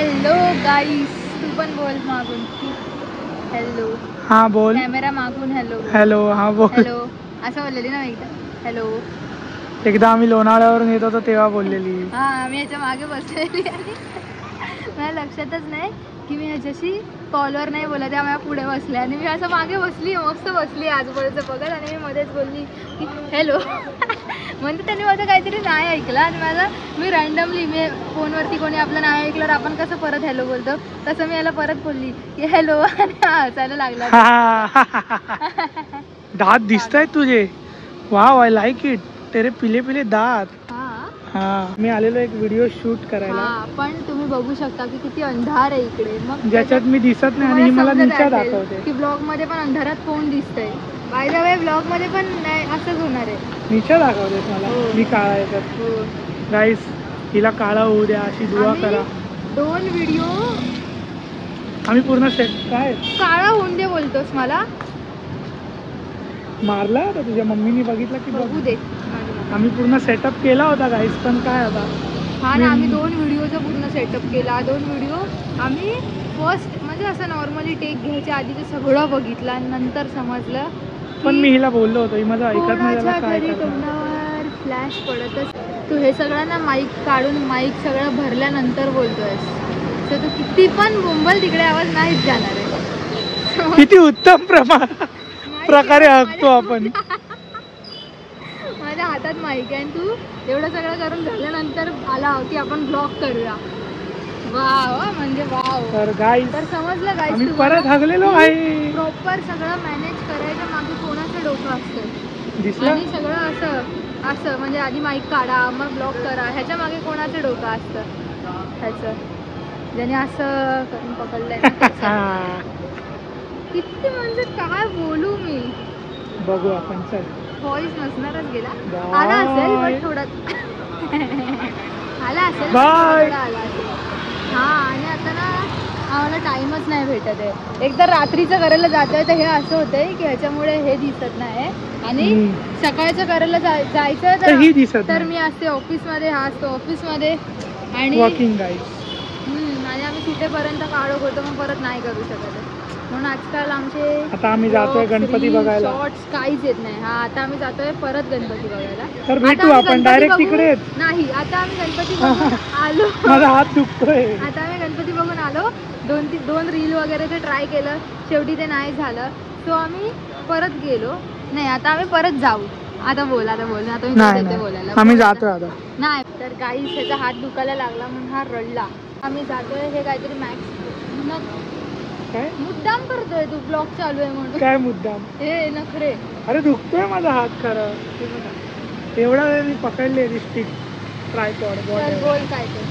Hello गाईस, तू पण बोल मागून. हॅलो. हाँ बोल. कॅमेरा मागून हॅलो. हॅलो हाँ बोल. हॅलो असं बोललेली ना एकदा. हॅलो. एकदा आम्ही लोणावळ्यावरून येत होतो तेव्हा बोललेली. हा मी याच्या मागे बसलेली आणि मला लक्षातच नाही की मी ह्याच्याशी कॉलवर नाही बोलत, त्यामुळे पुढे बसले आणि मी असं मागे बसली, मस्त बसली आजूबाजूचं बघत आणि मी मध्येच बोलली की हॅलो. म्हणजे त्यांनी माझं काहीतरी नाही ऐकलं आणि मी रँडमली मी फोनवरती कोणी आपलं नाही ऐकल्यावर आपण कसं परत हॅलो बोलतो तसं मी याला परत बोलली की हॅलो आणि हसायला लागला. दात दिसत आहेत तुझे. Wow, I like it. तेरे पिले पिले दात. हा मी आलेलो एक व्हिडिओ शूट करायला. पण तुम्ही बघू शकता की किती अंधार आहे इकडे, मग ज्याच्यात मी दिसत नाही आणि मला नीचा दाखवते की ब्लॉग मध्ये पण अंधारात कोण दिसतंय. बाय द वे ब्लॉग मध्ये पण नाही असंच होणार आहे. नीचा दाखवतेस मला. मी काळा आहे तर. गाईस, हिला काळा होऊ द्या अशी दुआ करा. 2 व्हिडिओ आम्ही पूर्ण सेट काय काळा होऊन दे बोलतोस मला. मारला होता तुझ्या मम्मीने, बघितलं की बघू दे. आम्ही पूर्ण सेटअप केला होता गाईस, पण काय आता. हा ना, आम्ही 2 व्हिडिओचा पूर्ण सेटअप केला. 2 व्हिडिओ आम्ही फर्स्ट म्हणजे असं नॉर्मली टेक घ्यायच्या आधी ते सगळं बघितलं आणि नंतर समजलं. पण मी हिला बोललो होतो, ही माझं ऐकत नाही. त्याला काय तोंडावर फ्लॅश पडतच. तू हे सगळं ना माईक काढून माईक सगळं भरल्यानंतर बोलतोयस, तर तू किती पण बोंबल तिकडे आवाज नाहीच जाणार आहे. किती उत्तम प्रकारे ऐकतो आपण. माझ्या हातात माईक आहे आणि तू एवढं सगळं करून झाल्यानंतर आला की आपण ब्लॉग करूया. वाव, म्हणजे वाव. तर गाईस, तर समजलं गाईस, आम्ही परत हगलेलो आहे. प्रॉपर सगळं मॅनेज करायचं मागे कोणाचं डोकं असतं. दिसलं आणि सगळं असं म्हणजे आधी माईक काढा मग ब्लॉग करा, ह्याच्या मागे कोणाचं डोकं असतं ह्याचं, ज्याने असं करून पकडलंय ना. किती म्हणजे काय बोलू मी. बघू आपण. चल, व्हॉइस नसणारच गेला. आला असेल पण थोडा आला असेल. हा, आणि आता ना आम्हाला टाइमच नाही भेटत आहे. एकदा रात्रीचं करायला जातोय तर हे असं होतंय की ह्याच्यामुळे हे दिसत नाही आणि सकाळचं करायला जायचं तर मी असते ऑफिसमध्ये, हा असतो ऑफिसमध्ये आणि वॉकिंग गाईस. आणि आम्ही तिथेपर्यंत काढत होतो, मग परत नाही करू शकत. म्हणून आजकाल आमचे आता आम्ही जातोय गणपती बघायला. शॉर्ट्स काहीच येत नाही. हा, आता आम्ही जातोय परत गणपती बघायला. तर भेटू आपण डायरेक्ट तिकडे. नाही, आता आम्ही गणपती बघून आलो. माझा हात दुखतोय. आता आम्ही गणपती बघून आलो. 2 रील वगैरे ते ट्राय केलं, शेवटी ते नाही झालं. सो आम्ही परत गेलो. नाही, आता आम्ही परत जाऊ. आता बोल. आता मी बोलायला. आम्ही जातोय आता. नाही तर गाईस, त्याचा हात दुखायला लागला म्हणून हा रडला. आम्ही जातोय. हे काहीतरी मॅक्स काय मुद्दाम करतोय तू, ब्लॉग चालू आहे म्हणून. काय मुद्दाम? हे नखरे. अरे दुखतोय माझा हात खरं. एवढा वेळ मी पकडले स्टिक ट्रायपॉड. बोल काय ते.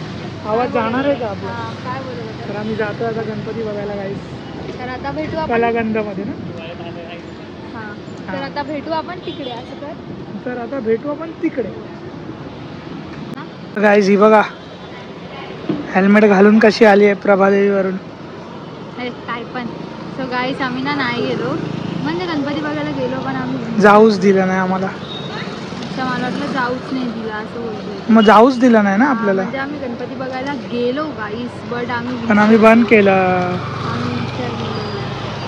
आवाज जाणार आहे का आपला? काय बोलत होता? तर आम्ही जातोय आता गणपती बघायला गाईस. तर आता भेटू आपण कलागंध मध्ये ना. तर आता भेटू आपण तिकडे. असं कर. तर आता भेटू आपण तिकडे गाईस. ही बघा हेल्मेट घालून कशी आली आहे प्रभादेवी वरून. काय पण. सो गाईस, आम्ही नाही गेलो, म्हणजे गणपती बघायला गेलो पण आम्ही जाऊच दिलं नाही आम्हाला. अच्छा, मला वाटलं जाऊच नाही दिला असं बोलतोय. मग जाऊच दिलं नाही ना आपल्याला. म्हणजे आम्ही गणपती बघायला गेलो गाईस, बट आम्ही बंद केलं.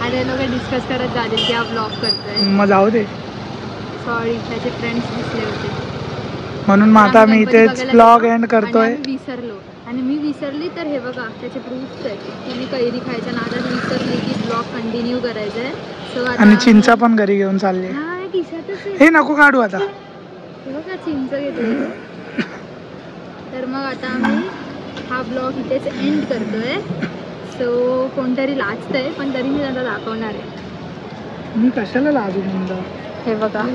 अरे लोक डिस्कस करत झाले की हा ब्लॉग करतोय. मग जाऊ दे. सॉरी, त्याचे फ्रेंड्स दिसले होते म्हणून मग आता मी इथेच ब्लॉग एंड करतोय. विसरलो आणि मी विसरली तर हे बघा त्याचे प्रूफ्स आहेत की मी कैरी खायच्या नादात विसरली की ब्लॉग कंटिन्यू करायचा आहे. सो आणि चिंचा पण घरी घेऊन चालली. हे नको काढू आता. हे बघा चिंच घेतली. तर मग आता आम्ही हा ब्लॉग इथेच एंड करतोय. सो कोणतरी लाजतंय पण तरी मी त्यांना दाखवणार आहे. मी कशाला लाजू म्हणलं. हे बघा.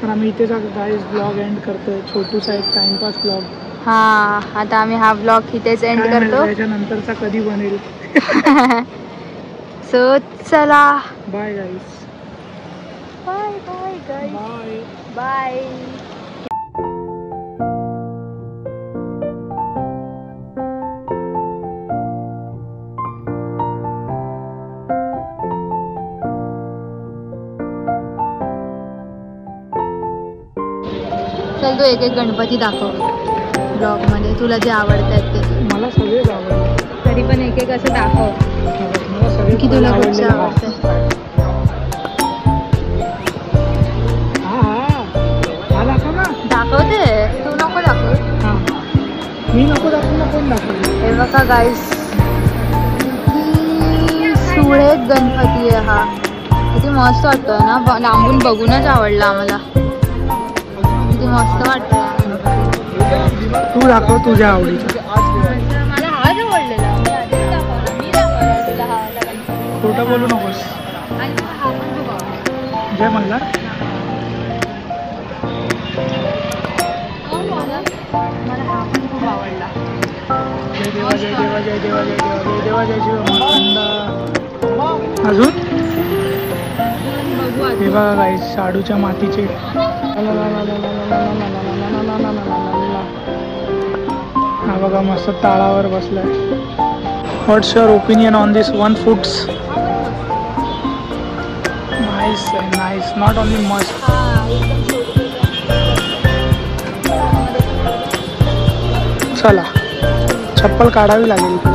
तर आम्ही इथेच गाईस ब्लॉग एंड करतोय. छोटूसा एक टाइमपास ब्लॉग. हा, आता आम्ही हा ब्लॉग इथेच एंड करतो. त्याच्यानंतरचा कधी बनेल. सो चला, bye guys. Bye bye guys. Bye bye. चल, तू एक गणपती दाखव ब्लॉग मध्ये, तुला जे आवडतात ते. मला सगळेच आवडतात. कसं दाखव की तुला कुठचं आवडतं. दाखवते तू नको दाखव. मी नको दाखवू ना कोण दाखवलं. हे बघा गाईस सुरेख गणपती आहे हा. किती मस्त वाटतोय ना लांबून बघूनच आवडला आम्हाला. किती मस्त वाटतोय. तू दाखव तुझ्या आवडीचं. मला हाच आवडलेला. मी दाखवला तुला हा. खोटं बोलू नकोस. आणि मला हा पण खूप आवडला. जय मल्हार. मला हा पण खूप आवडला. जय देवा जय देवा जय देवा जय देवा जय देवा जय शिव. अजून हे बघा गाईस शाडूच्या मातीचे. हा बघा मस्त ताळावर बसलाय. What's your opinion on this 1 foots? Nice nice. Not only must. चला चप्पल काढावी लागेल इकडे.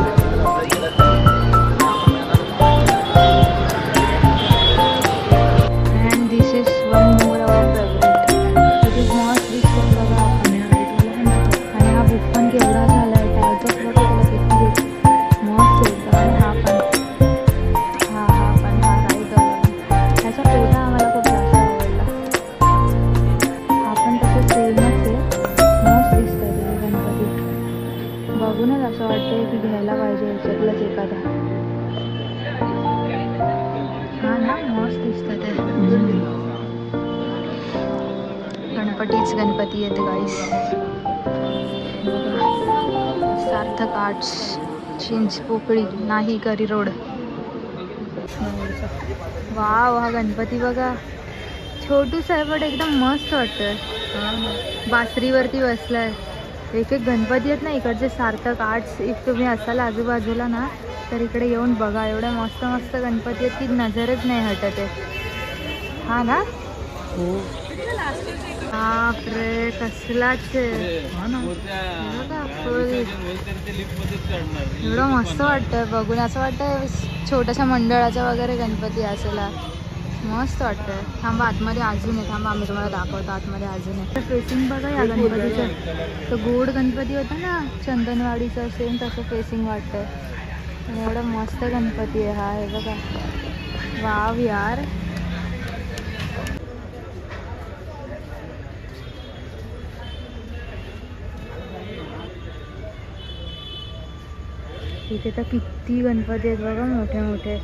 And this is one more our favourite. It is must दिसत बघा आपण. आणि हा बुक पण केवढा झाला आहे. टॅगच बघा त्याला किती मस्त एकदम. आणि हा पण हा राईट ह्याचा फोटा आम्हाला खूप जास्त आवडला. हा पण तसं सेमच आहे. मस्त दिसतंय ते गणपती. बघूनच असं वाटतंय की घ्यायला पाहिजे याच्यातलाच एखादा. हा ना मस्त दिसतं ते. गणपतीच गणपती येते गाईस. सार्थक आर्ट्स चिंचपोकळी नाही करी रोड. वाव हा गणपती बघा छोटूस आहे पण एकदम मस्त वाटतंय. बासरीवरती बसलाय. एक एक गणपती आहेत ना इकडचे सार्थक आर्ट्स. इफ तुम्ही असाल आजूबाजूला ना तर इकडे येऊन बघा. एवढ्या मस्त मस्त गणपती आहेत की नजरच नाही हटत आहे. हा ना बापरे कसलाच एवढं मस्त वाटतंय बघून. असं वाटतंय छोट्याशा मंडळाचा वगैरे गणपती असेला. मस्त वाटतंय. थांबा आतमध्ये अजून आहे. थांबा आम्ही तुम्हाला दाखवतो आतमध्ये अजून आहे. फेसिंग बघा या गणपतीचं. तो गोड गणपती होता ना चंदनवाडीचं सेम तसं फेसिंग वाटतंय. आणि एवढा मस्त गणपती आहे हा. हे बघा वाव यार. इथे तर किती गणपती आहेत बघा मोठे मोठे.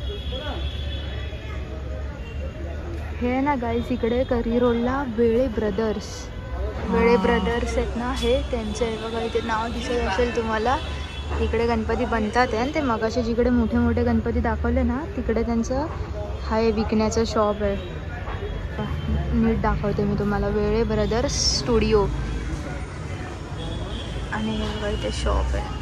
हे ना गाईस इकडे करी रोडला वेळे ब्रदर्स आहेत ना हे त्यांचं आहे बघा. इथे नाव दिसत असेल तुम्हाला. इकडे गणपती बनतात आहे. आणि ते मगाशी जिकडे मोठे मोठे गणपती दाखवले ना तिकडे त्यांचं हाय विकण्याचं शॉप आहे. नीट दाखवते मी तुम्हाला. वेळे ब्रदर्स स्टुडिओ आणि हे बघा इथे शॉप आहे.